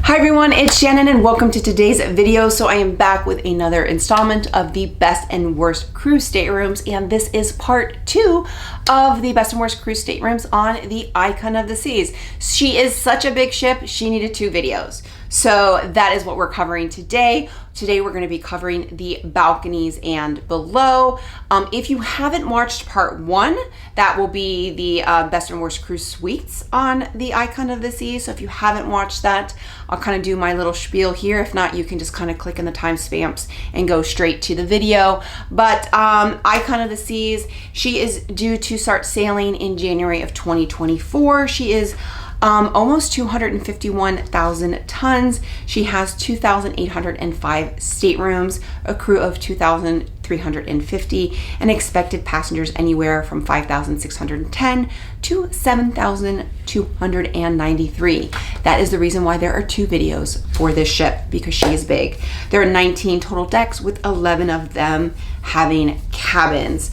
Hi everyone, it's Shannon and welcome to today's video. So I am back with another installment of the best and worst cruise staterooms, and this is part 2 of the best and worst cruise staterooms on the Icon of the Seas. She is such a big ship, she needed 2 videos. So that is what we're covering today. Today we're going to be covering the balconies and below. If you haven't watched part 1, that will be the best and worst cruise suites on the Icon of the Seas. So if you haven't watched that, I'll kind of do my little spiel here. If not, you can just kind of click in the timestamps and go straight to the video. But Icon of the Seas, she is due to start sailing in January of 2024. She is almost 251,000 tons. She has 2,805 staterooms, a crew of 2,350, and expected passengers anywhere from 5,610 to 7,293. That is the reason why there are 2 videos for this ship, because she is big. There are 19 total decks, with 11 of them having cabins.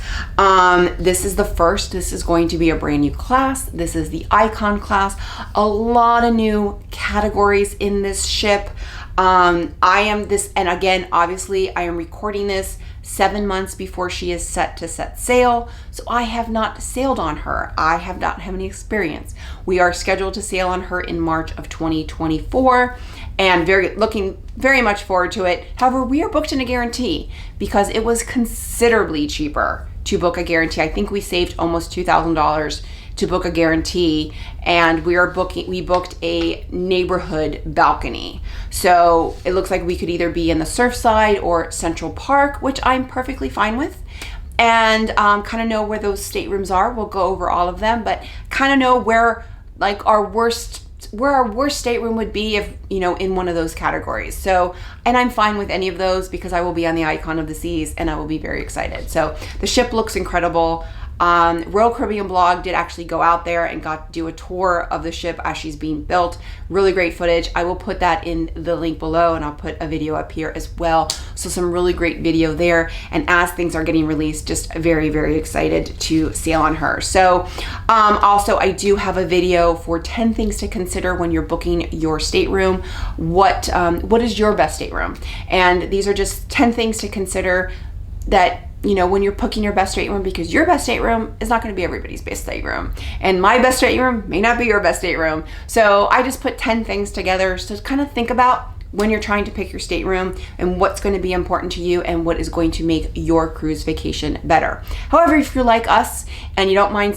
This is the first. This is going to be a brand new class. This is the Icon class. A lot of new categories in this ship. And again, obviously I am recording this 7 months before she is set to set sail. So I have not sailed on her. I have not had any experience. We are scheduled to sail on her in March of 2024 and looking very much forward to it. However, we are booked in a guarantee because it was considerably cheaper to book a guarantee. I think we saved almost $2,000 to book a guarantee, and we booked a neighborhood balcony. So it looks like we could either be in the Surfside or Central Park, which I'm perfectly fine with, and kind of know where those staterooms are. We'll go over all of them, but kind of know where our worst stateroom would be if, in one of those categories. So, and I'm fine with any of those because I will be on the Icon of the Seas and I will be very excited. So the ship looks incredible. Royal Caribbean blog did actually go out there and got to do a tour of the ship as she's being built. Really great footage. I will put that in the link below, and I'll put a video up here as well. So some really great video there. And as things are getting released, just very, very excited to sail on her. So also I do have a video for 10 things to consider when you're booking your stateroom. What is your best stateroom? And these are just 10 things to consider that when you're booking your best stateroom, because your best stateroom is not going to be everybody's best stateroom, and my best stateroom may not be your best stateroom. So I just put 10 things together to kind of think about when you're trying to pick your stateroom and what's going to be important to you and what is going to make your cruise vacation better. However, if you're like us and you don't mind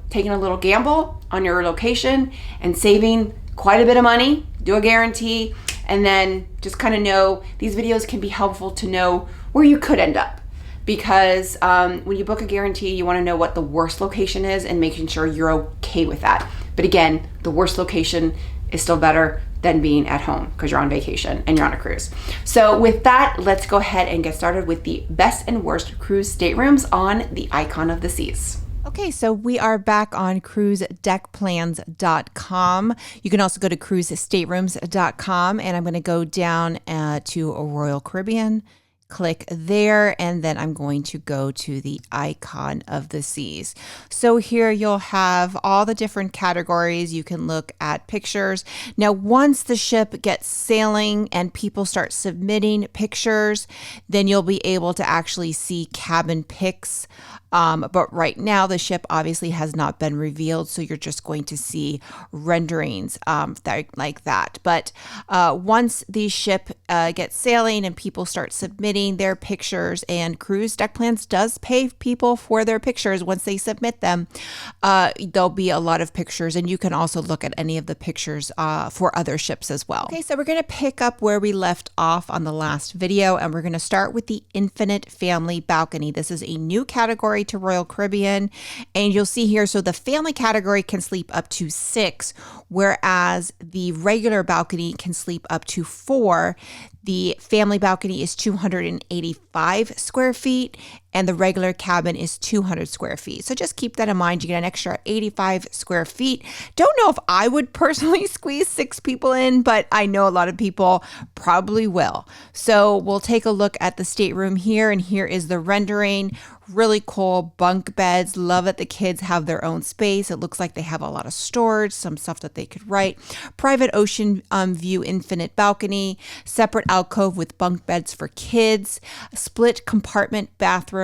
taking a little gamble on your location and saving quite a bit of money, do a guarantee, and then just kind of know these videos can be helpful to know where you could end up. Because when you book a guarantee, you want to know what the worst location is and making sure you're okay with that. But again, the worst location is still better than being at home because you're on vacation and you're on a cruise. So with that, let's go ahead and get started with the best and worst cruise staterooms on the Icon of the Seas. Okay, so we are back on cruisedeckplans.com. You can also go to cruisestaterooms.com, and I'm going to go down to a Royal Caribbean. Click there, and then I'm going to go to the Icon of the Seas. So here you'll have all the different categories. You can look at pictures. Now, once the ship gets sailing and people start submitting pictures, then you'll be able to actually see cabin pics. But right now the ship obviously has not been revealed, so you're just going to see renderings like that. But once the ship gets sailing and people start submitting their pictures, and Cruise Deck Plans does pay people for their pictures once they submit them, there'll be a lot of pictures, and you can also look at any of the pictures for other ships as well. Okay, so we're going to pick up where we left off on the last video, and we're going to start with the Infinite Family Balcony. This is a new category to Royal Caribbean, and you'll see here, so the family category can sleep up to 6, whereas the regular balcony can sleep up to 4. The family balcony is 285 square feet, and the regular cabin is 200 square feet. So just keep that in mind. You get an extra 85 square feet. Don't know if I would personally squeeze 6 people in, but I know a lot of people probably will. So we'll take a look at the stateroom here, and here is the rendering. Really cool bunk beds. Love that the kids have their own space. It looks like they have a lot of storage, some stuff that they could write. Private ocean view, infinite balcony, separate alcove with bunk beds for kids, split compartment bathroom,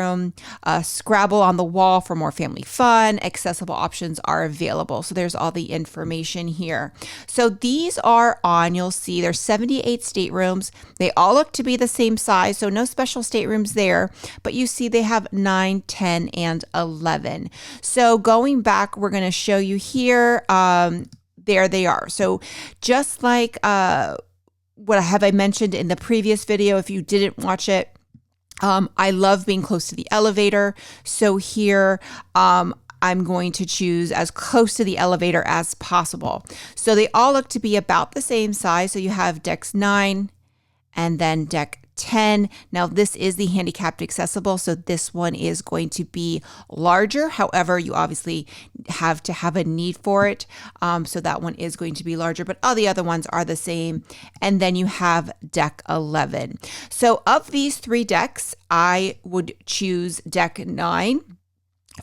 Scrabble on the wall for more family fun. Accessible options are available. So there's all the information here. So these are on, you'll see there's 78 staterooms. They all look to be the same size, so no special staterooms there, but you see they have 9, 10, and 11. So going back, we're going to show you here. There they are. So just like what I mentioned in the previous video, if you didn't watch it, I love being close to the elevator. So here, I'm going to choose as close to the elevator as possible. So they all look to be about the same size. So you have decks 9 and then deck 10. Now this is the handicapped accessible, so this one is going to be larger. However, you obviously have to have a need for it. So that one is going to be larger, but all the other ones are the same. And then you have deck 11. So of these 3 decks, I would choose deck 9.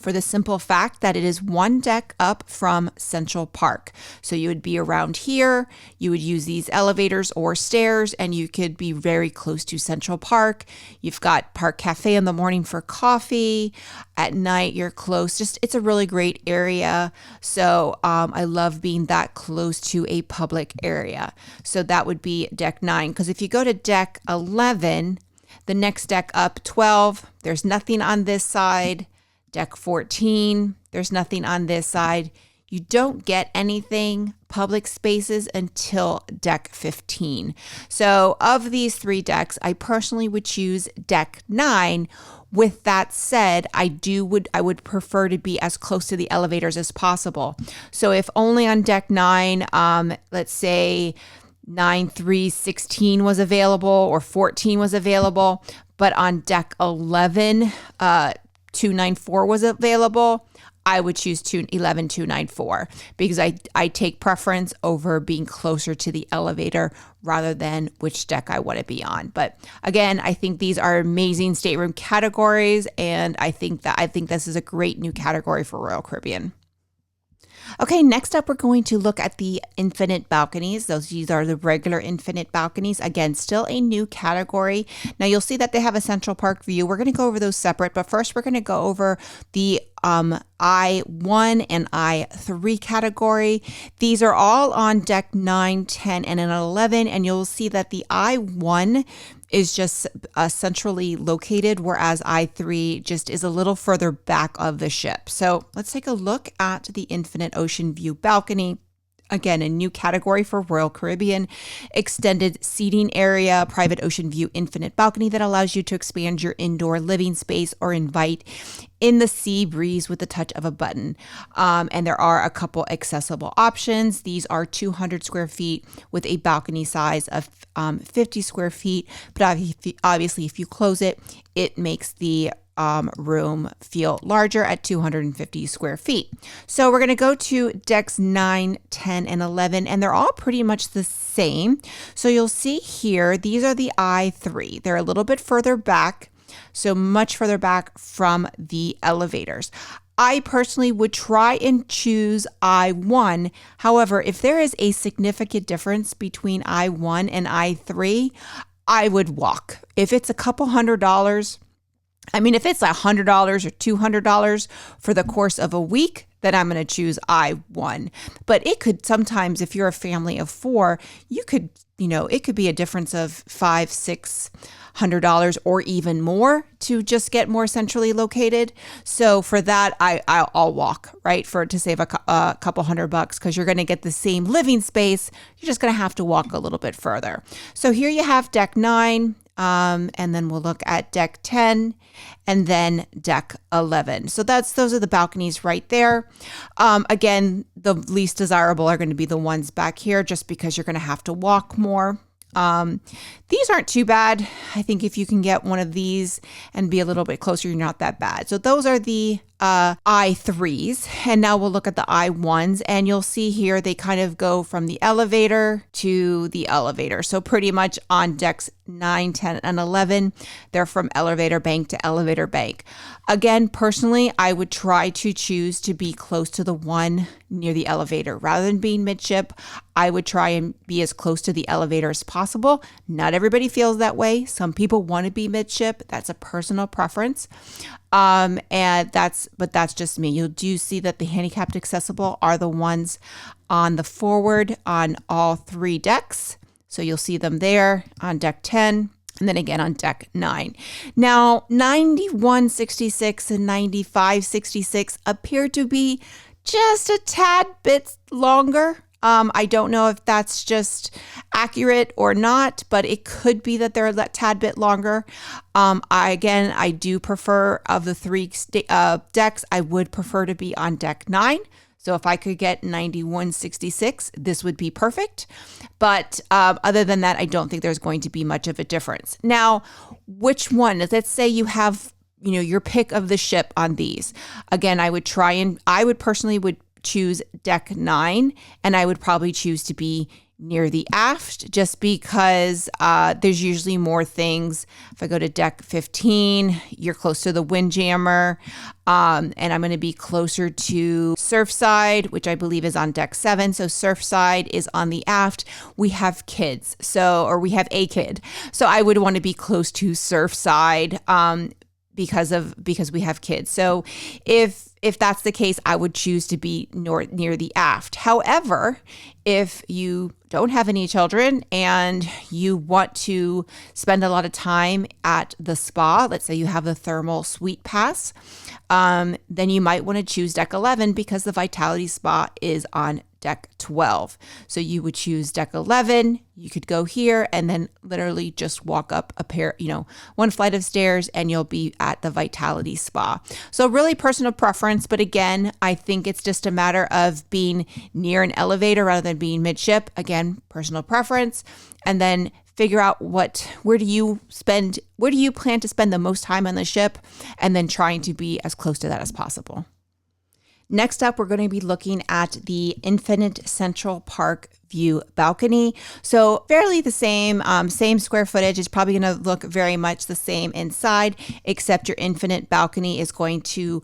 For the simple fact that it is 1 deck up from Central Park. So you would be around here, you would use these elevators or stairs, and you could be very close to Central Park. You've got Park Cafe in the morning for coffee. At night, you're close. Just, it's a really great area. So I love being that close to a public area. So that would be deck 9. Because if you go to deck 11, the next deck up, 12, there's nothing on this side. Deck 14, there's nothing on this side. You don't get anything public spaces until deck 15. So of these 3 decks, I personally would choose deck 9. With that said, I would prefer to be as close to the elevators as possible. So if only on deck 9, let's say 9, 3, 16 was available or 14 was available, but on deck 11, 294 was available, I would choose 11 294 because I take preference over being closer to the elevator rather than which deck I want to be on. But again, I think these are amazing stateroom categories, and I think this is a great new category for Royal Caribbean. Okay, next up, we're going to look at the infinite balconies. These are the regular infinite balconies. Again, still a new category. Now you'll see that they have a Central Park view. We're going to go over those separate, but first we're going to go over the I1 and I3 category. These are all on deck 9, 10, and an 11, and you'll see that the I1 is just centrally located, whereas I3 just is a little further back of the ship. So let's take a look at the Infinite Ocean View balcony. Again, a new category for Royal Caribbean. Extended seating area, private ocean view, infinite balcony that allows you to expand your indoor living space or invite in the sea breeze with the touch of a button. And there are a couple accessible options. These are 200 square feet with a balcony size of 50 square feet. But obviously, if you close it, it makes the room feel larger at 250 square feet. So we're going to go to decks 9, 10, and 11, and they're all pretty much the same. So you'll see here, these are the I3. They're a little bit further back, so much further back from the elevators. I personally would try and choose I1. However, if there is a significant difference between I1 and I3, I would walk. If it's a couple $100, if it's $100 or $200 for the course of a week, then I'm going to choose I1. But it could sometimes, if you're a family of 4, it could be a difference of $500, $600 or even more to just get more centrally located. So for that, I'll walk, right? To save a couple $100, because you're going to get the same living space. You're just going to have to walk a little bit further. So here you have deck 9. And then we'll look at deck 10 and then deck 11. So those are the balconies right there. Again, the least desirable are going to be the ones back here, just because you're going to have to walk more. These aren't too bad. I think if you can get one of these and be a little bit closer, you're not that bad. So those are the I3s. And now we'll look at the I1s, and you'll see here they kind of go from the elevator to the elevator. So pretty much on decks 9, 10, and 11, they're from elevator bank to elevator bank. Again, personally, I would try to choose to be close to the one near the elevator. Rather than being midship, I would try and be as close to the elevator as possible. Not everybody feels that way. Some people want to be midship. That's a personal preference. But that's just me. You do see that the handicapped accessible are the ones on the forward on all 3 decks. So you'll see them there on deck 10 and then again on deck 9. Now, 9166 and 9566 appear to be just a tad bit longer. I don't know if that's just accurate or not, but it could be that they're a tad bit longer. I do prefer, of the 3 decks, I would prefer to be on deck 9. So if I could get 9166, this would be perfect. But other than that, I don't think there's going to be much of a difference. Now, which one? Let's say you have, your pick of the ship on these. Again, I would personally choose deck 9, and I would probably choose to be near the aft, just because there's usually more things. If I go to deck 15, you're close to the windjammer, and I'm going to be closer to Surfside, which I believe is on deck 7. So Surfside is on the aft. We have kids, or we have a kid, so I would want to be close to Surfside because we have kids. So if that's the case, I would choose to be near the aft. However, if you don't have any children and you want to spend a lot of time at the spa, let's say you have the thermal suite pass, then you might want to choose deck 11 because the Vitality Spa is on deck 12. So you would choose deck 11, you could go here and then literally just walk up one flight of stairs and you'll be at the Vitality Spa. So really personal preference, but again, I think it's just a matter of being near an elevator rather than being midship. Again, personal preference. And then figure out where do you plan to spend the most time on the ship, and then trying to be as close to that as possible. Next up, we're going to be looking at the Infinite Central Park View balcony. So fairly the same square footage. It's probably going to look very much the same inside, except your Infinite balcony is going to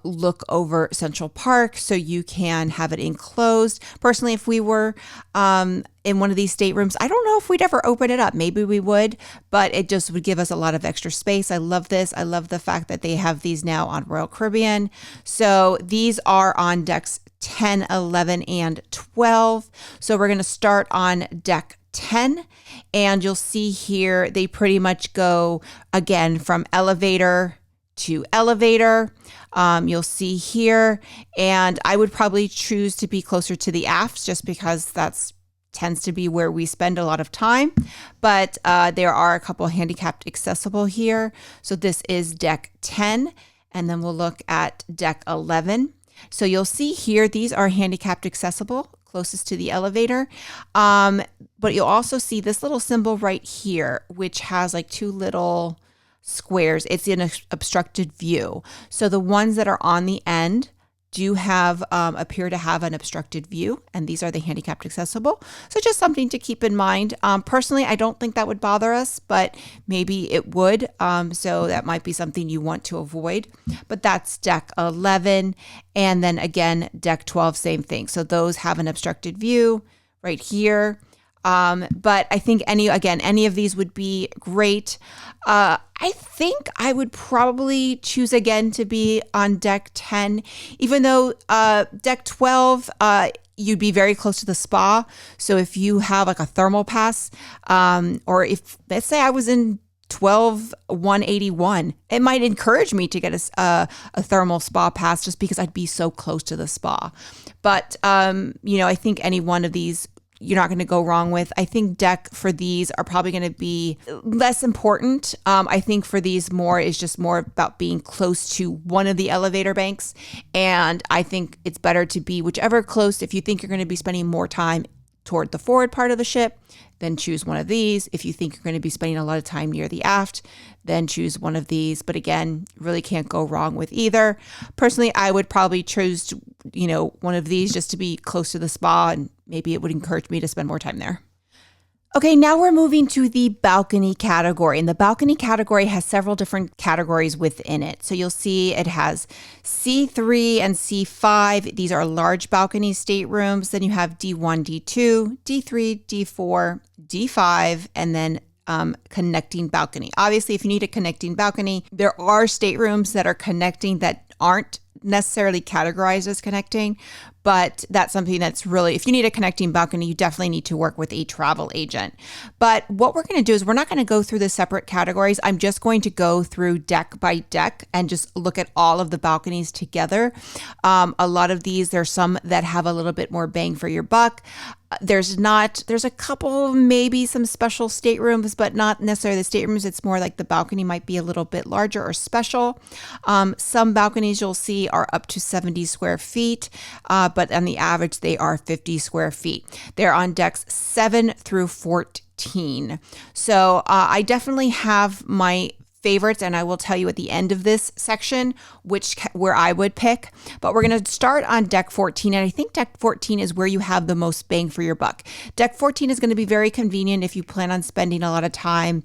look over Central Park, so you can have it enclosed. Personally, if we were in one of these staterooms, I don't know if we'd ever open it up. Maybe we would, but it just would give us a lot of extra space. I love this. I love the fact that they have these now on Royal Caribbean. So these are on decks 10, 11, and 12. So we're going to start on deck 10, and you'll see here they pretty much go again from elevator to elevator. You'll see here, and I would probably choose to be closer to the aft just because that's tends to be where we spend a lot of time, but there are a couple of handicapped accessible here. So this is deck 10, and then we'll look at deck 11. So you'll see here, these are handicapped accessible, closest to the elevator. But you'll also see this little symbol right here, which has like 2 little squares. It's an obstructed view. So the ones that are on the end do have appear to have an obstructed view, and these are the handicapped accessible. So just something to keep in mind. Personally, I don't think that would bother us, but maybe it would. So that might be something you want to avoid. But that's deck 11, and then again, deck 12, same thing. So those have an obstructed view right here. But I think any of these would be great. I think I would probably choose again to be on deck 10, even though deck 12, you'd be very close to the spa. So if you have like a thermal pass, or if, let's say I was in 12-181, it might encourage me to get a thermal spa pass just because I'd be so close to the spa. But, I think any one of these you're not going to go wrong with. I think deck for these are probably going to be less important. I think for these is just more about being close to one of the elevator banks. And I think it's better to be whichever close, if you think you're going to be spending more time toward the forward part of the ship, then choose one of these. If you think you're going to be spending a lot of time near the aft, then choose one of these. But again, really can't go wrong with either. Personally, I would probably choose, one of these just to be close to the spa, and maybe it would encourage me to spend more time there. Okay, now we're moving to the balcony category. And the balcony category has several different categories within it. So you'll see it has C3 and C5. These are large balcony staterooms. Then you have D1, D2, D3, D4, D5, and then connecting balcony. Obviously, if you need a connecting balcony, there are staterooms that are connecting that aren't necessarily categorized as connecting, but that's something that's really, if you need a connecting balcony, you definitely need to work with a travel agent. But what we're going to do is we're not going to go through the separate categories. I'm just going to go through deck by deck and just look at all of the balconies together. A lot of these, there's some that have a little bit more bang for your buck. There's a couple, maybe some special staterooms, but not necessarily the staterooms. It's more like the balcony might be a little bit larger or special. Some balconies you'll see are up to 70 square feet, but on the average, they are 50 square feet. They're on decks 7 through 14. So I definitely have my favorites, and I will tell you at the end of this section where I would pick. But we're going to start on deck 14, and I think deck 14 is where you have the most bang for your buck. Deck 14 is going to be very convenient if you plan on spending a lot of time.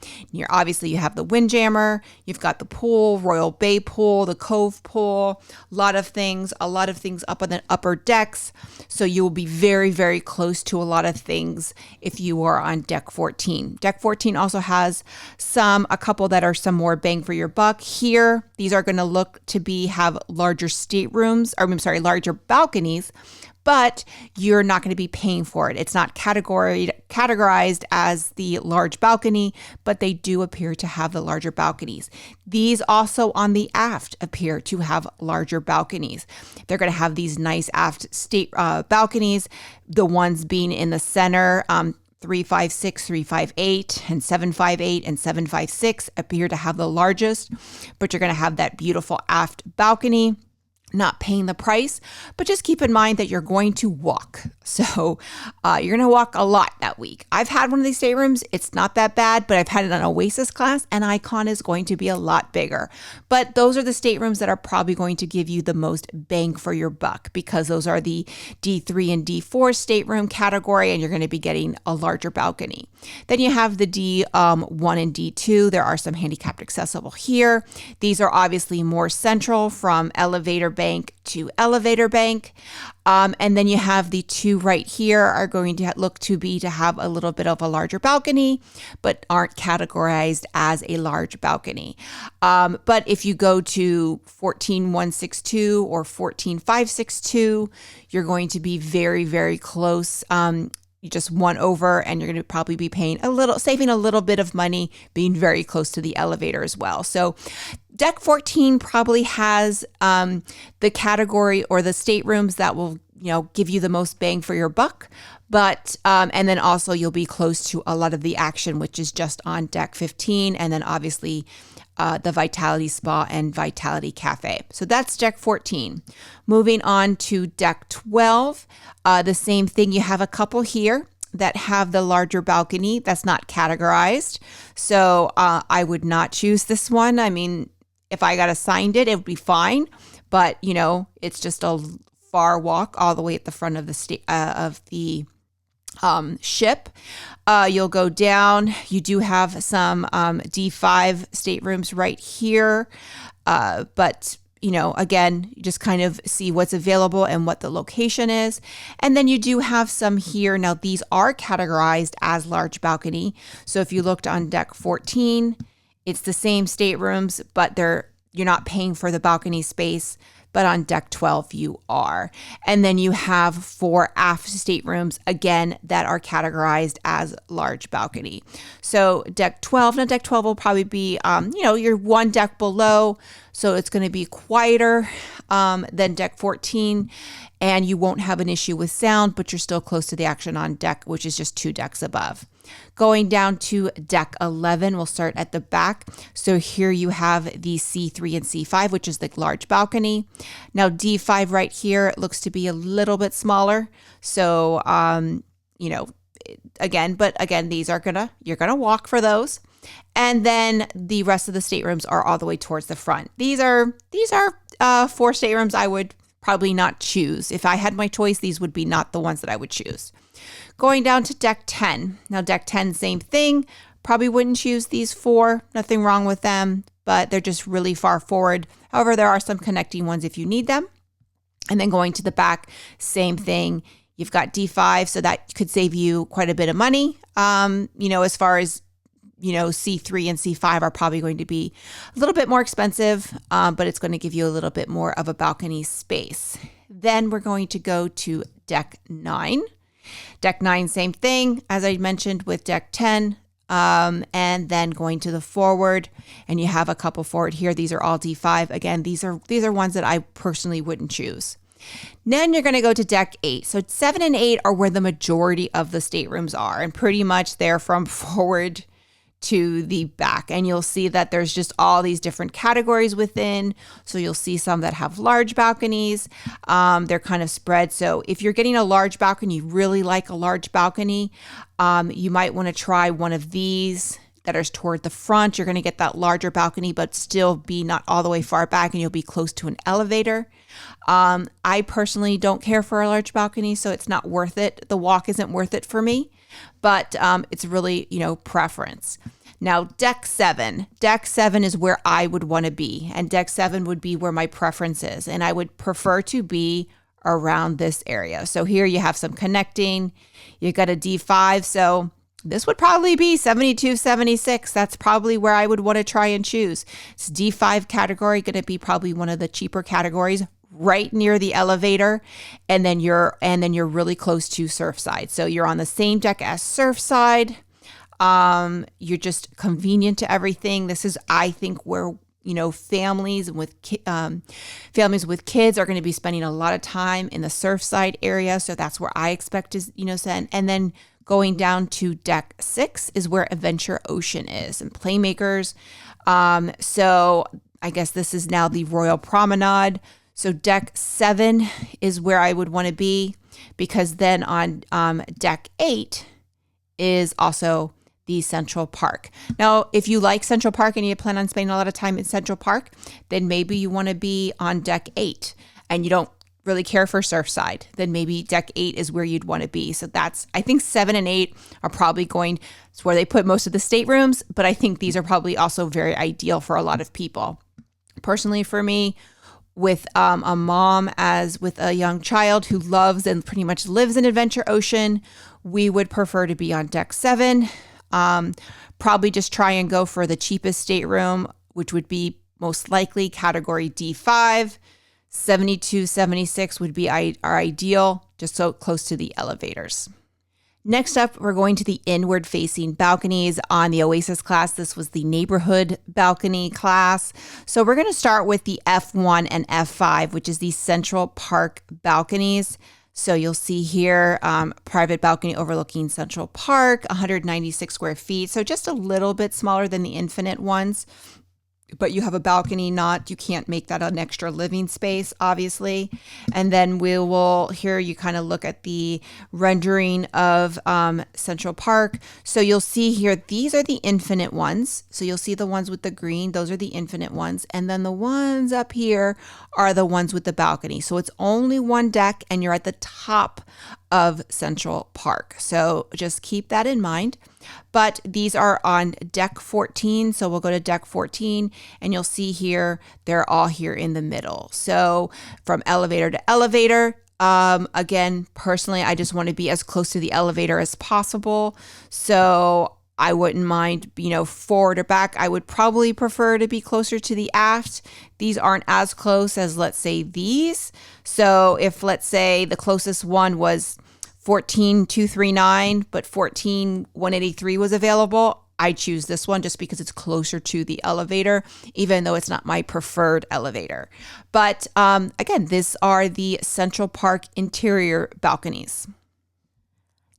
Obviously you have the Windjammer, you've got the pool, Royal Bay pool, the Cove pool, a lot of things up on the upper decks. So you will be very, very close to a lot of things if you are on deck 14. Deck 14 also has a couple that are some more bang for your buck. Here, these are going to look to have larger larger balconies, but you're not going to be paying for it. It's not categorized as the large balcony, but they do appear to have the larger balconies. These also on the aft appear to have larger balconies. They're going to have these nice aft balconies, the ones being in the center, 356, 358, and 758 and 756 appear to have the largest, but you're going to have that beautiful aft balcony. Not paying the price, but just keep in mind that you're going to walk. So you're going to walk a lot that week. I've had one of these staterooms. It's not that bad, but I've had it on Oasis class, and Icon is going to be a lot bigger. But those are the staterooms that are probably going to give you the most bang for your buck, because those are the D3 and D4 stateroom category, and you're going to be getting a larger balcony. Then you have the D1 and D2. There are some handicapped accessible here. These are obviously more central from elevator bank to elevator bank. And then you have the two right here are going to look to have a little bit of a larger balcony, but aren't categorized as a large balcony. But if you go to 14162 or 14562, you're going to be very, very close. You just one over, and you're going to probably be saving a little bit of money, being very close to the elevator as well. So deck 14 probably has the category or the staterooms that will, give you the most bang for your buck. But, and then also you'll be close to a lot of the action, which is just on deck 15. And then obviously the Vitality Spa and Vitality Cafe. So that's deck 14. Moving on to deck 12, the same thing. You have a couple here that have the larger balcony that's not categorized. So I would not choose this one. I mean, if I got assigned it would be fine. But, it's just a far walk all the way at the front of the ship. You'll go down. You do have some D5 staterooms right here. But, again, you just kind of see what's available and what the location is. And then you do have some here. Now, these are categorized as large balcony. So if you looked on deck 14, it's the same staterooms, but you're not paying for the balcony space. But on deck 12, you are. And then you have 4 aft staterooms, again, that are categorized as large balcony. So deck 12 will probably be, you're one deck below. So it's going to be quieter than deck 14. And you won't have an issue with sound, but you're still close to the action on deck, which is just 2 decks above. Going down to deck 11, we'll start at the back. So here you have the C3 and C5, which is the large balcony. Now D5 right here looks to be a little bit smaller. So but again, you're gonna walk for those. And then the rest of the staterooms are all the way towards the front. These are 4 staterooms I would probably not choose. If I had my choice, these would be not the ones that I would choose. Going down to deck 10. Now deck 10, same thing. Probably wouldn't choose these 4. Nothing wrong with them, but they're just really far forward. However, there are some connecting ones if you need them. And then going to the back, same thing. You've got D5, so that could save you quite a bit of money. As far as C3 and C5 are probably going to be a little bit more expensive, but it's going to give you a little bit more of a balcony space. Then we're going to go to deck 9. Deck 9, same thing as I mentioned with deck 10. And then going to the forward, and you have a couple forward here. These are all D5. Again, these are ones that I personally wouldn't choose. Then you're going to go to deck 8. So 7 and 8 are where the majority of the staterooms are, and pretty much they're from forward to the back. And you'll see that there's just all these different categories within. So you'll see some that have large balconies. They're kind of spread. So if you're getting a large balcony, you really like a large balcony, you might want to try one of these that are toward the front. You're going to get that larger balcony, but still be not all the way far back, and you'll be close to an elevator. I personally don't care for a large balcony, so it's not worth it. The walk isn't worth it for me, but it's really, preference. Now, deck 7. Deck 7 is where I would want to be, and deck 7 would be where my preference is, and I would prefer to be around this area. So here you have some connecting. You got a D5, so this would probably be 72, 76. That's probably where I would want to try and choose. It's D5 category, going to be probably one of the cheaper categories, right near the elevator, and then you're really close to Surfside. So you're on the same deck as Surfside. You're just convenient to everything. This is, I think, where families with kids are going to be spending a lot of time in the Surfside area. So that's where I expect to send. And then going down to deck 6 is where Adventure Ocean is, and Playmakers. So I guess this is now the Royal Promenade. So deck 7 is where I would want to be, because then on deck 8 is also the Central Park. Now, if you like Central Park and you plan on spending a lot of time in Central Park, then maybe you want to be on deck 8 and you don't really care for Surfside, then maybe deck 8 is where you'd want to be. So I think 7 and 8 are probably it's where they put most of the staterooms, but I think these are probably also very ideal for a lot of people. Personally, for me, with a mom as with a young child who loves and pretty much lives in Adventure Ocean, we would prefer to be on deck 7. Probably just try and go for the cheapest stateroom, which would be most likely category D5. 72, 76 would be our ideal, just so close to the elevators. Next up, we're going to the inward facing balconies on the Oasis class. This was the neighborhood balcony class. So we're going to start with the F1 and F5, which is the Central Park balconies. So you'll see here, private balcony overlooking Central Park, 196 square feet. So just a little bit smaller than the Infinite ones. But you have a balcony, you can't make that an extra living space, obviously. And then here you kind of look at the rendering of Central Park. So you'll see here, these are the Infinite ones. So you'll see the ones with the green, those are the Infinite ones. And then the ones up here are the ones with the balcony. So it's only one deck and you're at the top of Central Park. So just keep that in mind. But these are on deck 14. So we'll go to deck 14 and you'll see here, they're all here in the middle. So from elevator to elevator, again, personally, I just want to be as close to the elevator as possible. So I wouldn't mind, forward or back. I would probably prefer to be closer to the aft. These aren't as close as, let's say, these. So if, let's say, the closest one was 14,239, but 14,183 was available, I choose this one just because it's closer to the elevator, even though it's not my preferred elevator. But again, these are the Central Park interior balconies.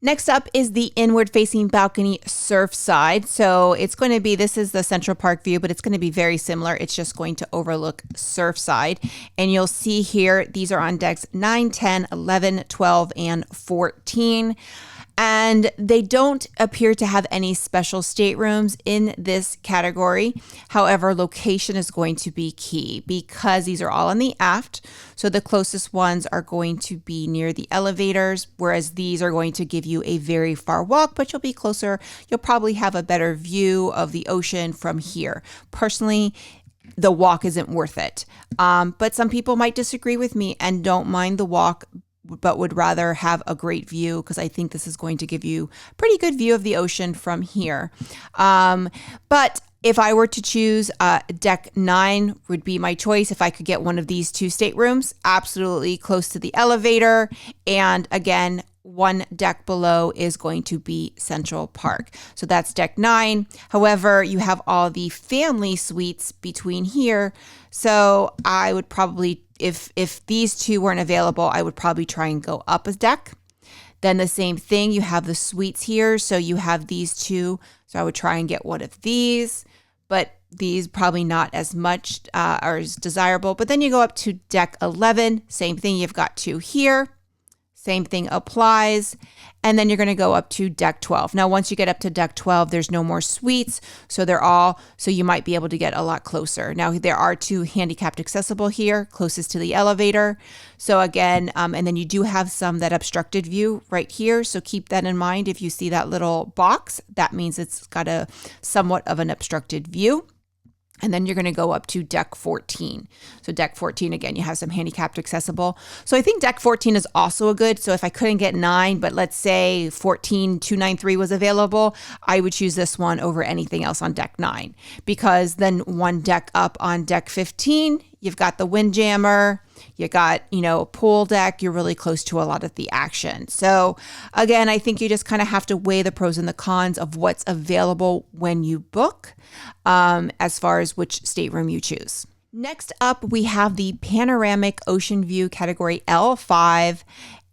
Next up is the inward facing balcony Surfside. So this is the Central Park view, but it's going to be very similar. It's just going to overlook Surfside. And you'll see here, these are on decks 9, 10, 11, 12, and 14. And they don't appear to have any special staterooms in this category. However, location is going to be key because these are all on the aft. So the closest ones are going to be near the elevators, whereas these are going to give you a very far walk, but you'll be closer. You'll probably have a better view of the ocean from here. Personally, the walk isn't worth it. But some people might disagree with me and don't mind the walk, but would rather have a great view, because I think this is going to give you a pretty good view of the ocean from here. But if I were to choose, deck 9 would be my choice. If I could get one of these 2 staterooms, absolutely close to the elevator. And again, one deck below is going to be Central Park. So that's deck 9. However, you have all the family suites between here. So I would probably, if these 2 weren't available, I would probably try and go up a deck. Then the same thing, you have the suites here. So you have these 2. So I would try and get one of these, but these probably not as much or as desirable. But then you go up to deck 11, same thing, you've got 2 here. Same thing applies. And then you're going to go up to deck 12. Now, once you get up to deck 12, there's no more suites. So you might be able to get a lot closer. Now, there are 2 handicapped accessible here, closest to the elevator. So again, and then you do have some that obstructed view right here. So keep that in mind. If you see that little box, that means it's got a somewhat of an obstructed view. And then you're going to go up to deck 14. So deck 14, again, you have some handicapped accessible. So I think deck 14 is also a good. So if I couldn't get 9, but let's say 14293 was available, I would choose this one over anything else on deck 9, because then one deck up on deck 15, you've got the Windjammer, you got, a pool deck, you're really close to a lot of the action. So again, I think you just kind of have to weigh the pros and the cons of what's available when you book, as far as which stateroom you choose. Next up, we have the Panoramic Oceanview category L5.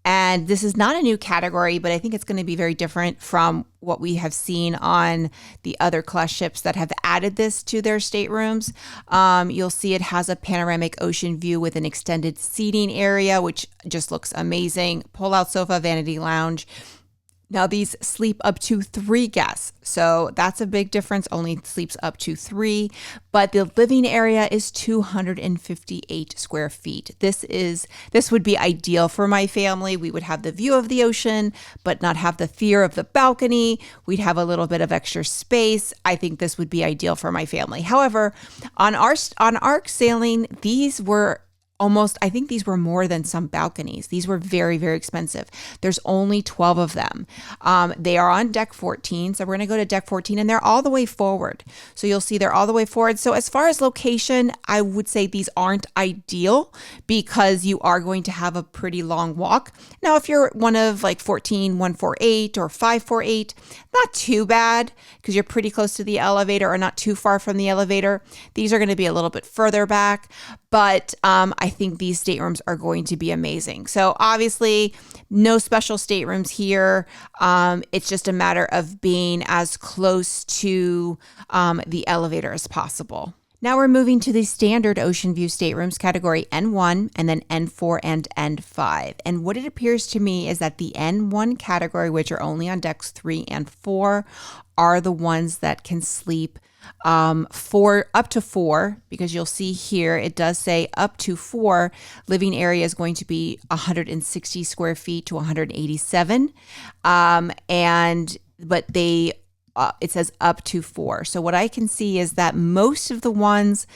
And this is not a new category, but I think it's going to be very different from what we have seen on the other class ships that have added this to their staterooms. You'll see it has a panoramic ocean view with an extended seating area, which just looks amazing. Pull-out sofa, vanity lounge. Now, these sleep up to 3 guests. So that's a big difference. Only sleeps up to 3, but the living area is 258 square feet. This would be ideal for my family. We would have the view of the ocean, but not have the fear of the balcony. We'd have a little bit of extra space. I think this would be ideal for my family. However, on ARC sailing, I think these were more than some balconies. These were very, very expensive. There's only 12 of them. They are on deck 14. So we're going to go to deck 14, and they're all the way forward. So you'll see they're all the way forward. So as far as location, I would say these aren't ideal because you are going to have a pretty long walk. Now, if you're one of like 14148 or 548, not too bad because you're pretty close to the elevator or not too far from the elevator. These are going to be a little bit further back, but I think these staterooms are going to be amazing. So obviously, no special staterooms here. It's just a matter of being as close to the elevator as possible. Now we're moving to the standard Ocean View staterooms category N1 and then N4 and N5. And what it appears to me is that the N1 category, which are only on decks 3 and 4, are the ones that can sleep up to 4, because you'll see here it does say up to 4. Living area is going to be 160 square feet to 187, but it says up to 4. So what I can see is that most of the ones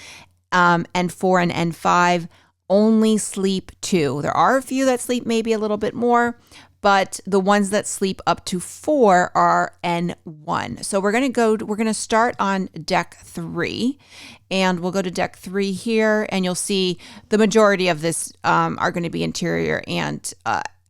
N4 and N5 only sleep 2. There are a few that sleep maybe a little bit more, but the ones that sleep up to 4 are N1. So we're going to start on deck 3, and we'll go to deck 3 here, and you'll see the majority of this are going to be interior and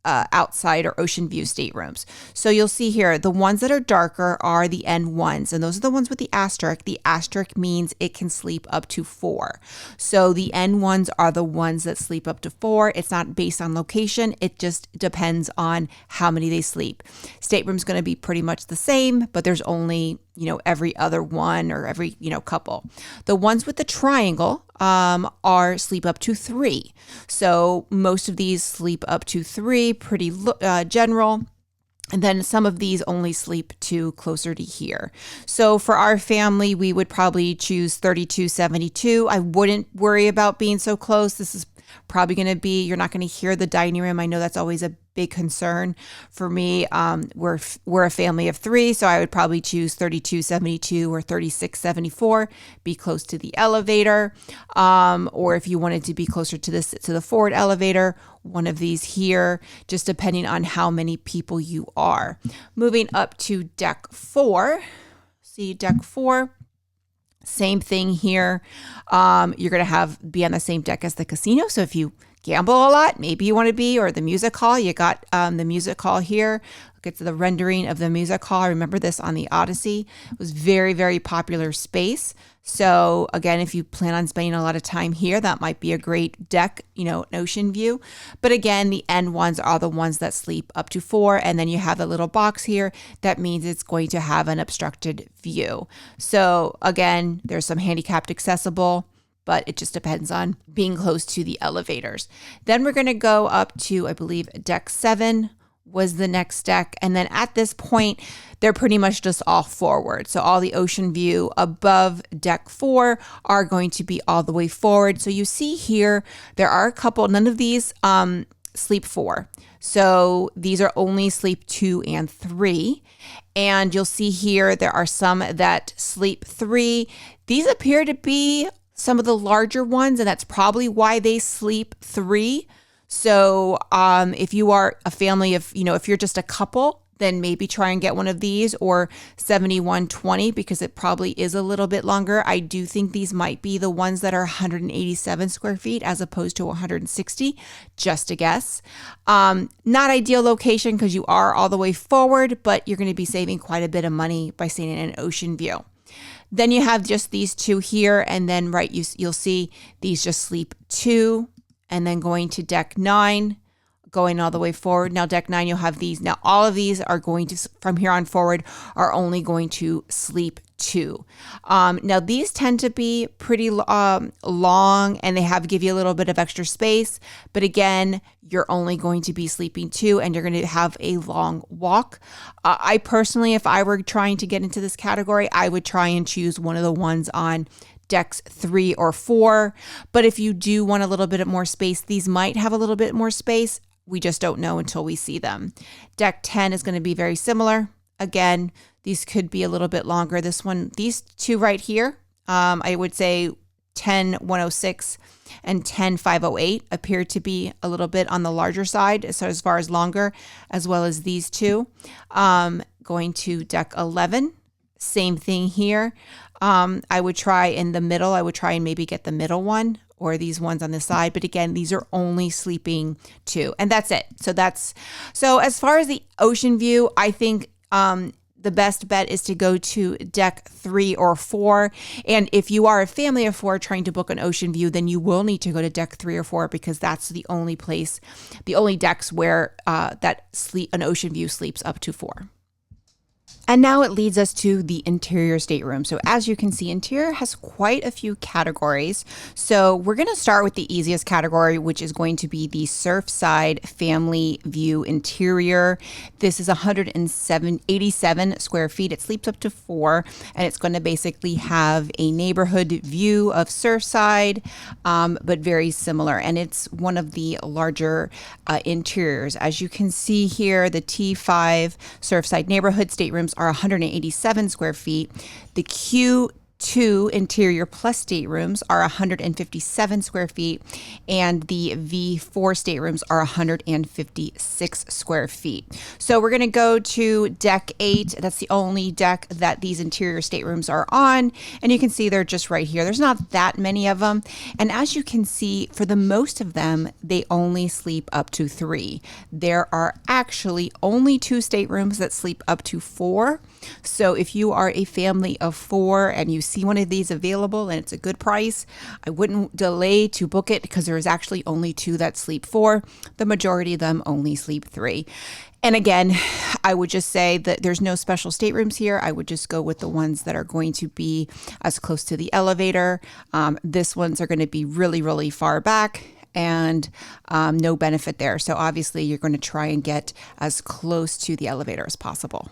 outside or ocean view staterooms. So you'll see here, the ones that are darker are the N1s, and those are the ones with the asterisk. The asterisk means it can sleep up to 4. So the N1s are the ones that sleep up to 4. It's not based on location. It just depends on how many they sleep. Stateroom's going to be pretty much the same, but there's only every other one or every, couple. The ones with the triangle are sleep up to 3. So most of these sleep up to 3, pretty general. And then some of these only sleep 2 closer to here. So for our family, we would probably choose 3272. I wouldn't worry about being so close. This is probably going to be, you're not going to hear the dining room. I know that's always a big concern for me. We're a family of 3, so I would probably choose 3272 or 3674. Be close to the elevator, or if you wanted to be closer to the forward elevator, one of these here, just depending on how many people you are. Moving up to deck 4. See deck 4. Same thing here. You're going to be on the same deck as the casino. So if you gamble a lot, maybe you want to be, or the music hall, you got the music hall here. Look at the rendering of the music hall. I remember this on the Odyssey. It was very, very popular space. So again, if you plan on spending a lot of time here, that might be a great deck, an ocean view. But again, the end ones are the ones that sleep up to 4. And then you have the little box here. That means it's going to have an obstructed view. So again, there's some handicapped accessible, but it just depends on being close to the elevators. Then we're going to go up to, I believe, deck 7 was the next deck. And then at this point, they're pretty much just all forward. So all the ocean view above deck 4 are going to be all the way forward. So you see here, there are a couple, none of these sleep 4. So these are only sleep 2 and 3. And you'll see here, there are some that sleep 3. These appear to be some of the larger ones, and that's probably why they sleep 3. So if you are a family of, if you're just a couple, then maybe try and get one of these, or 7120, because it probably is a little bit longer. I do think these might be the ones that are 187 square feet as opposed to 160, just a guess. Not ideal location because you are all the way forward, but you're going to be saving quite a bit of money by staying in an ocean view. Then you have just these 2 here, and then you'll see these just sleep 2, and then going to deck 9, going all the way forward. Now deck 9, you'll have these. Now all of these are going to, from here on forward, are only going to sleep 2. Now these tend to be pretty long, and they give you a little bit of extra space. But again, you're only going to be sleeping 2, and you're going to have a long walk. I personally, if I were trying to get into this category, I would try and choose one of the ones on decks 3 or 4. But if you do want a little bit more space, these might have a little bit more space. We just don't know until we see them. Deck 10 is going to be very similar. Again, these could be a little bit longer. These 2 right here, I would say 10106 and 10508 appear to be a little bit on the larger side, so as far as longer, as well as these 2. Going to deck 11, same thing here. I would try in the middle. I would try and maybe get the middle one, or these ones on the side. But again, these are only sleeping 2, and that's it. So as far as the ocean view, I think the best bet is to go to deck 3 or 4. And if you are a family of 4 trying to book an ocean view, then you will need to go to deck 3 or 4, because that's the only decks where an ocean view sleeps up to 4. And now it leads us to the interior stateroom. So as you can see, interior has quite a few categories. So we're going to start with the easiest category, which is going to be the Surfside Family View Interior. This is 187 square feet. It sleeps up to 4, and it's going to basically have a neighborhood view of Surfside, but very similar. And it's one of the larger interiors. As you can see here, the T5 Surfside neighborhood staterooms are 187 square feet. The Q2 interior plus staterooms are 157 square feet, and the V4 staterooms are 156 square feet. So we're going to go to deck 8. That's the only deck that these interior staterooms are on, and you can see they're just right here. There's not that many of them, and as you can see, for the most of them, they only sleep up to 3. There are actually only 2 staterooms that sleep up to 4. So if you are a family of 4 and you see one of these available and it's a good price, I wouldn't delay to book it, because there is actually only 2 that sleep 4. The majority of them only sleep 3. And again, I would just say that there's no special staterooms here. I would just go with the ones that are going to be as close to the elevator. This ones are going to be really, really far back. and no benefit there. So obviously you're going to try and get as close to the elevator as possible.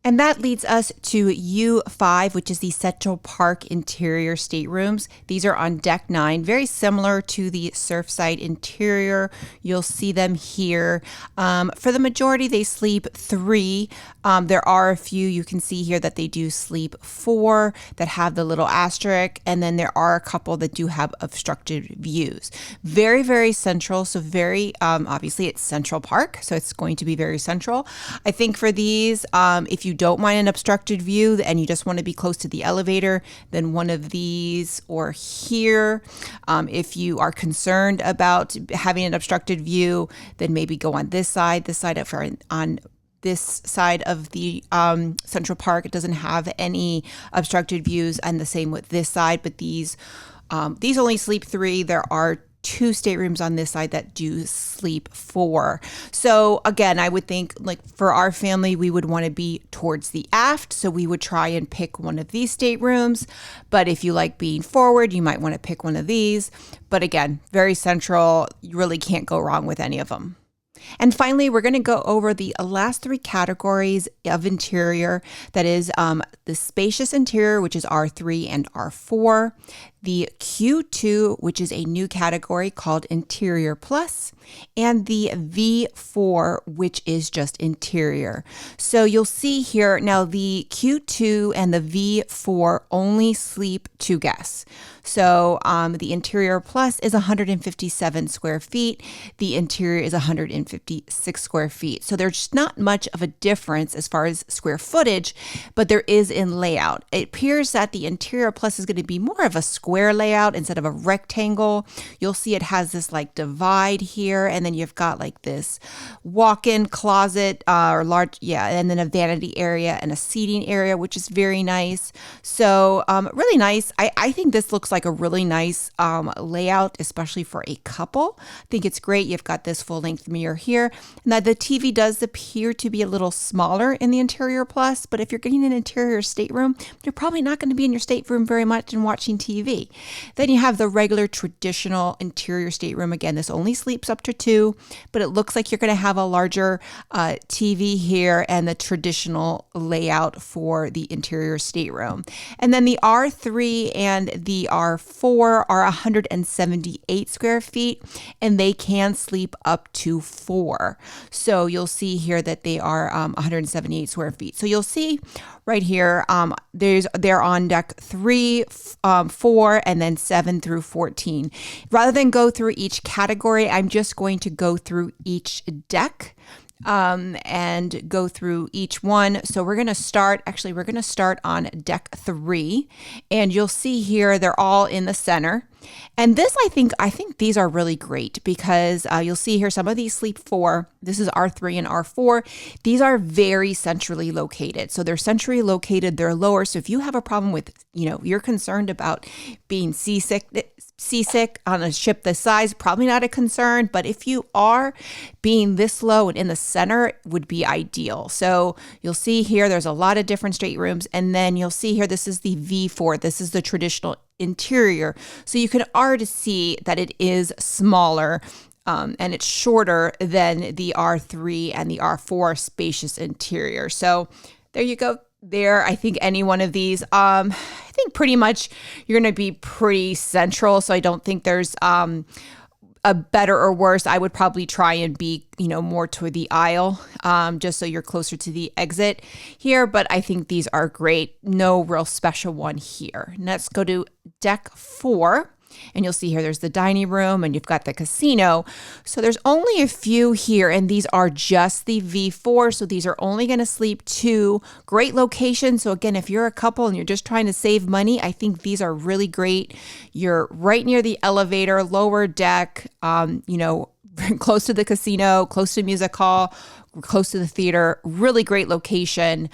And that leads us to U5, which is the Central Park interior staterooms. These are on deck 9, very similar to the Surfside interior. You'll see them here. For the majority, they sleep 3. There are a few you can see here that they do sleep 4 that have the little asterisk, and then there are a couple that do have obstructed views. Very, very central. So very, obviously it's Central Park, so it's going to be very central. I think for these, if you don't mind an obstructed view and you just want to be close to the elevator, then one of these or here. If you are concerned about having an obstructed view, then maybe go on this side on this side of the Central Park. It doesn't have any obstructed views, and the same with this side, but these only sleep 3. There are 2 staterooms on this side that do sleep 4. So again, I would think like for our family, we would want to be towards the aft. So we would try and pick one of these staterooms. But if you like being forward, you might want to pick one of these. But again, very central. You really can't go wrong with any of them. And finally, we're going to go over the last 3 categories of interior. That is the spacious interior, which is R3 and R4. The Q2, which is a new category called Interior Plus, and the V4, which is just interior. So you'll see here, now the Q2 and the V4 only sleep 2 guests. So the Interior Plus is 157 square feet. The interior is 156 square feet. So there's not much of a difference as far as square footage, but there is in layout. It appears that the Interior Plus is going to be more of a square layout instead of a rectangle. You'll see it has this like divide here, and then you've got like this walk-in closet or large, and then a vanity area and a seating area, which is very nice. So really nice. I think this looks like a really nice layout, especially for a couple. I think it's great. You've got this full-length mirror here. Now the TV does appear to be a little smaller in the Interior Plus, but if you're getting an interior stateroom, you're probably not going to be in your stateroom very much and watching TV. Then you have the regular traditional interior stateroom. Again, this only sleeps up to 2, but it looks like you're going to have a larger TV here and the traditional layout for the interior stateroom. And then the R3 and the R4 are 178 square feet, and they can sleep up to 4. So you'll see here that they are 178 square feet. So you'll see right here, they're on deck 3, 4, and then 7 through 14. Rather than go through each category, I'm just going to go through each deck and go through each one. So we're going to start on deck 3, and you'll see here they're all in the center. And this, I think these are really great because you'll see here some of these sleep 4. This is R3 and R4. These are very centrally located. So they're centrally located, they're lower. So if you have a problem with, you're concerned about being seasick on a ship this size, probably not a concern. But if you are, being this low and in the center would be ideal. So you'll see here, there's a lot of different staterooms. And then you'll see here, this is the V4. This is the traditional interior. So you can already see that it is smaller and it's shorter than the R3 and the R4 spacious interior. So there you go. There, I think any one of these, I think pretty much you're going to be pretty central. So I don't think there's a better or worse. I would probably try and be, more toward the aisle, just so you're closer to the exit here. But I think these are great. No real special one here. Let's go to deck 4. And you'll see here, there's the dining room and you've got the casino. So there's only a few here, and these are just the V4. So these are only going to sleep 2. Great location. So again, if you're a couple and you're just trying to save money, I think these are really great. You're right near the elevator, lower deck, close to the casino, close to music hall, close to the theater. Really great location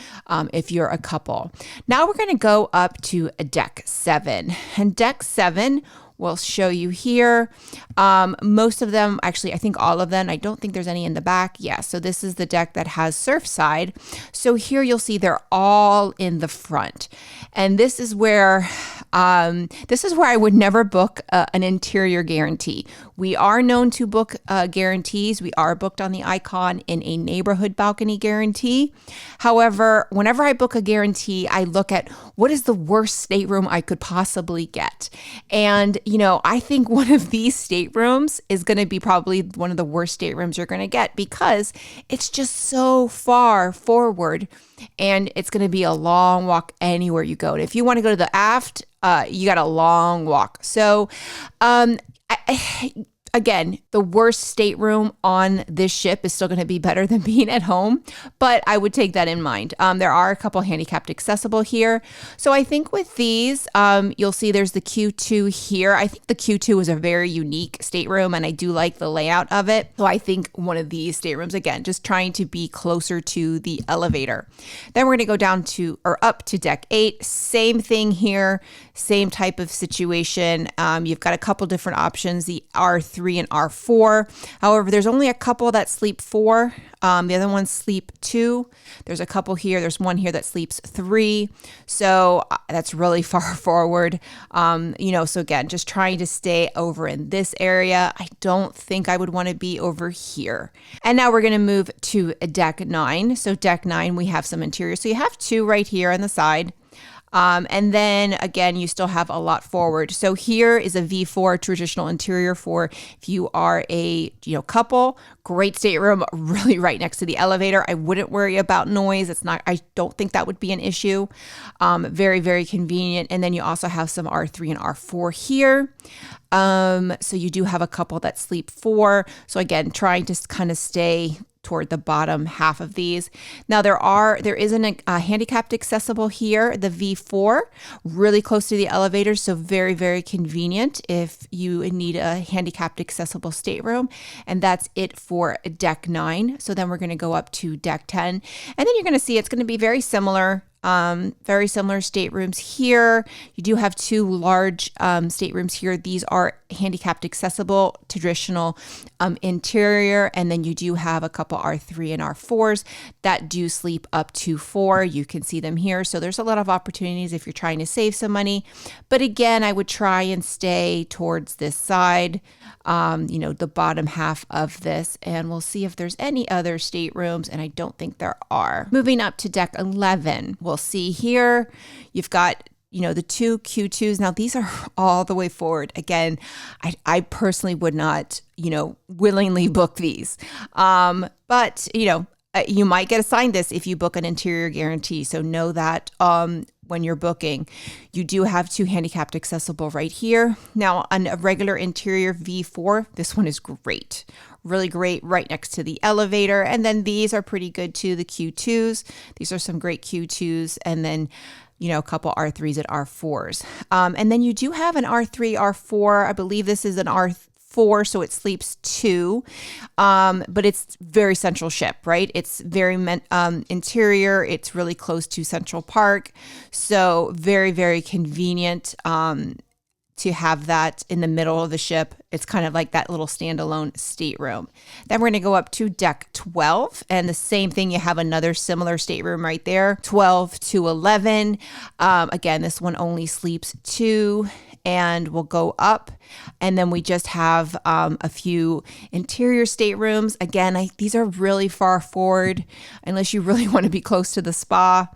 if you're a couple. Now we're going to go up to deck 7. And deck 7 we'll show you here. Most of them, actually, I think all of them, I don't think there's any in the back. Yeah, so this is the deck that has Surfside. So here you'll see they're all in the front. And this is where I would never book an interior guarantee. We are known to book guarantees. We are booked on the Icon in a neighborhood balcony guarantee. However, whenever I book a guarantee, I look at what is the worst stateroom I could possibly get. And, I think one of these staterooms is going to be probably one of the worst staterooms you're going to get because it's just so far forward and it's going to be a long walk anywhere you go. And if you want to go to the aft, you got a long walk. So, again, the worst stateroom on this ship is still going to be better than being at home, but I would take that in mind. There are a couple handicapped accessible here. So I think with these, you'll see there's the Q2 here. I think the Q2 is a very unique stateroom and I do like the layout of it. So I think one of these staterooms, again, just trying to be closer to the elevator. Then we're going to go down to, or up to deck 8. Same thing here, same type of situation. You've got a couple different options, the R3 and R4. However, there's only a couple that sleep 4. The other ones sleep 2. There's a couple here. There's one here that sleeps 3. So that's really far forward. So again, just trying to stay over in this area. I don't think I would want to be over here. And now we're going to move to deck 9. So deck 9, we have some interior. So you have 2 right here on the side. And then again, you still have a lot forward. So here is a V4 traditional interior for if you are a couple. Great stateroom, really right next to the elevator. I wouldn't worry about noise. I don't think that would be an issue. Very, very convenient. And then you also have some R3 and R4 here. So you do have a couple that sleep 4. So again, trying to kind of stay toward the bottom half of these. Now there is a handicapped accessible here, the V4, really close to the elevator. So very, very convenient if you need a handicapped accessible stateroom. And that's it for deck 9. So then we're going to go up to deck 10 and then you're going to see it's going to be very similar. Very similar staterooms here. You do have 2 large staterooms here. These are handicapped accessible, traditional interior, and then you do have a couple R3 and R4s that do sleep up to 4. You can see them here. So there's a lot of opportunities if you're trying to save some money. But again, I would try and stay towards this side, the bottom half of this, and we'll see if there's any other staterooms, and I don't think there are. Moving up to deck 11, we'll see here, you've got the 2 Q2s. Now these are all the way forward. Again, I personally would not, willingly book these. But you might get assigned this if you book an interior guarantee. So know that when you're booking, you do have 2 handicapped accessible right here. Now on a regular interior V4, this one is great. Really great right next to the elevator. And then these are pretty good too, the Q2s. These are some great Q2s. And then a couple R3s and R4s. And then you do have an R3, R4. I believe this is an R4, so it sleeps 2. But it's very central ship, right? It's very interior. It's really close to Central Park. So very, very convenient to have that in the middle of the ship. It's kind of like that little standalone stateroom. Then we're going to go up to deck 12, and the same thing, you have another similar stateroom right there, 12 to 11. Again, this one only sleeps 2, and we'll go up, and then we just have a few interior staterooms. Again, these are really far forward unless you really want to be close to the spa.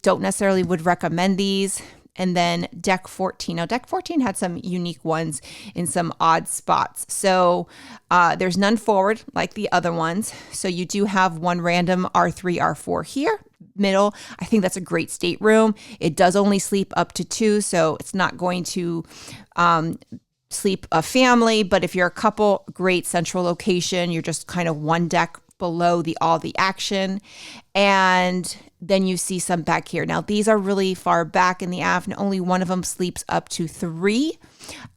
Don't necessarily would recommend these. And then deck 14. Now, deck 14 had some unique ones in some odd spots. So there's none forward like the other ones. So you do have one random R3, R4 here, middle. I think that's a great stateroom. It does only sleep up to 2, so it's not going to sleep a family. But if you're a couple, great central location. You're just kind of one deck below all the action. And then you see some back here. Now, these are really far back in the aft, and only one of them sleeps up to 3,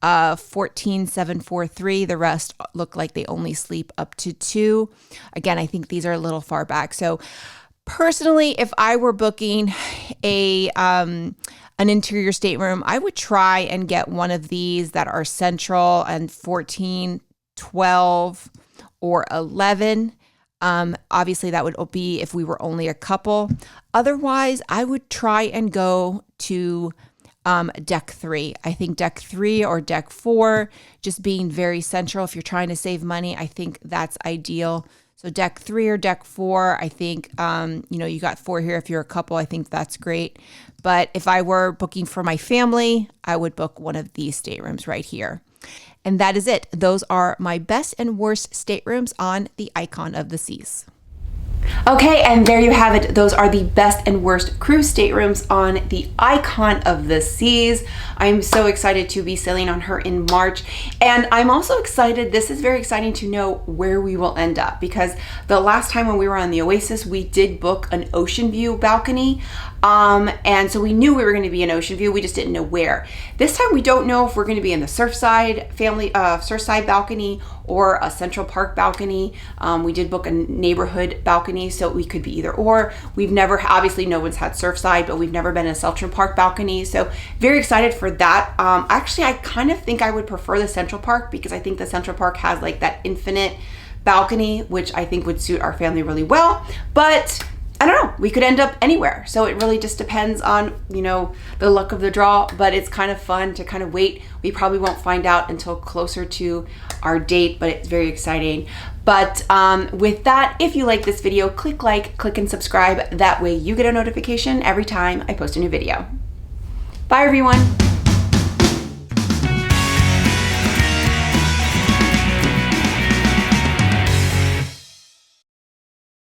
14743. The rest look like they only sleep up to 2. Again, I think these are a little far back. So personally, if I were booking a an interior stateroom, I would try and get one of these that are central and 14, 12, or 11. Obviously, that would be if we were only a couple. Otherwise, I would try and go to deck 3. I think deck 3 or deck 4, just being very central. If you're trying to save money, I think that's ideal. So deck 3 or deck 4, I think, you got 4 here. If you're a couple, I think that's great. But if I were booking for my family, I would book one of these staterooms right here. And that is it. Those are my best and worst staterooms on the Icon of the Seas. Okay, and there you have it. Those are the best and worst cruise staterooms on the Icon of the Seas. I'm so excited to be sailing on her in March. And I'm also excited, this is very exciting to know where we will end up, because the last time when we were on the Oasis, we did book an ocean view balcony. And so we knew we were going to be in Oceanview, we just didn't know where. This time we don't know if we're going to be in the Surfside Surfside balcony or a Central Park balcony. We did book a neighborhood balcony, so we could be either or. We've never, obviously no one's had Surfside, but we've never been in a Central Park balcony, so very excited for that. Actually, I kind of think I would prefer the Central Park, because I think the Central Park has like that infinite balcony, which I think would suit our family really well. But I don't know, we could end up anywhere. So it really just depends on, the luck of the draw, but it's kind of fun to kind of wait. We probably won't find out until closer to our date, but it's very exciting. But with that, if you like this video, click like, click and subscribe. That way you get a notification every time I post a new video. Bye everyone.